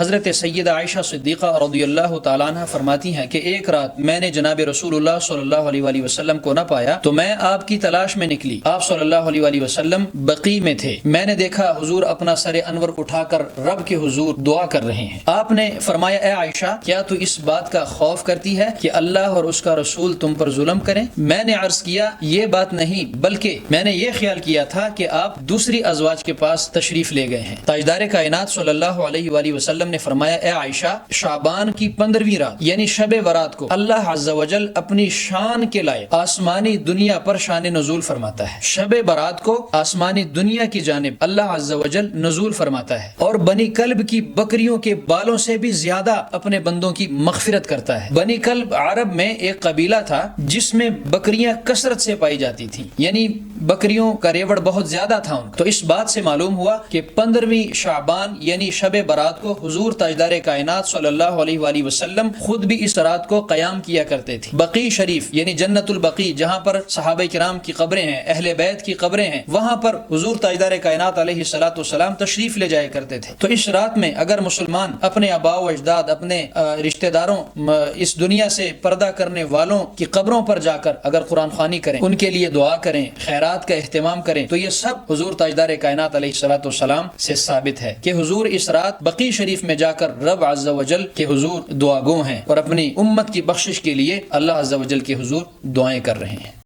حضرت سیدہ عائشہ صدیقہ رضی اللہ تعالیٰ عنہ فرماتی ہیں کہ ایک رات میں نے جناب رسول اللہ صلی اللہ علیہ وآلہ وسلم کو نہ پایا تو میں آپ کی تلاش میں نکلی۔ آپ صلی اللہ علیہ وآلہ وسلم بقی میں تھے۔ میں نے دیکھا حضور اپنا سر انور اٹھا کر رب کے حضور دعا کر رہے ہیں۔ آپ نے فرمایا اے عائشہ کیا تو اس بات کا خوف کرتی ہے کہ اللہ اور اس کا رسول تم پر ظلم کریں؟ میں نے عرض کیا یہ بات نہیں، بلکہ میں نے یہ خیال کیا تھا کہ آپ دوسری ازواج کے پاس تشریف لے گئے ہیں۔ تاجدار کائنات صلی اللہ علیہ وآلہ وسلم نے فرمایا اے عائشہ شعبان کی 15ویں رات یعنی شب برات کو اللہ عز و جل اپنی شان کے لائق آسمانی دنیا پر شان نزول فرماتا ہے۔ شب برات کو آسمانی دنیا کی جانب اللہ عز و جل نزول فرماتا ہے اور بنی کلب کی بکریوں کے بالوں سے بھی زیادہ اپنے بندوں کی مغفرت کرتا ہے۔ بنی کلب عرب میں ایک قبیلہ تھا جس میں بکریاں کثرت سے پائی جاتی تھی، یعنی بکریوں کا ریوڑ بہت زیادہ تھا ان کا۔ تو اس بات سے معلوم ہوا کہ 15ویں شعبان یعنی شب برات کو حضور تاجدار کائنات صلی اللہ علیہ وآلہ وسلم خود بھی اس رات کو قیام کیا کرتے تھے۔ بقی شریف یعنی جنت البقی جہاں پر صحابہ کرام کی قبریں ہیں، اہل بیت کی قبریں ہیں، وہاں پر حضور تاجدار کائنات علیہ الصلوۃ والسلام تشریف لے جایا کرتے تھے۔ تو اس رات میں اگر مسلمان اپنے آباء و اجداد، اپنے رشتہ داروں، اس دنیا سے پردہ کرنے والوں کی قبروں پر جا کر اگر قرآن خوانی کریں، ان کے لیے دعا کریں، خیرات کا اہتمام کریں، تو یہ سب حضور تاجدار کائنات علیہ الصلوۃ والسلام سے ثابت ہے کہ حضور اس رات بقی شریف میں جا کر رب عز و جل کے حضور دعا گو ہیں اور اپنی امت کی بخشش کے لیے اللہ عز و جل کے حضور دعائیں کر رہے ہیں۔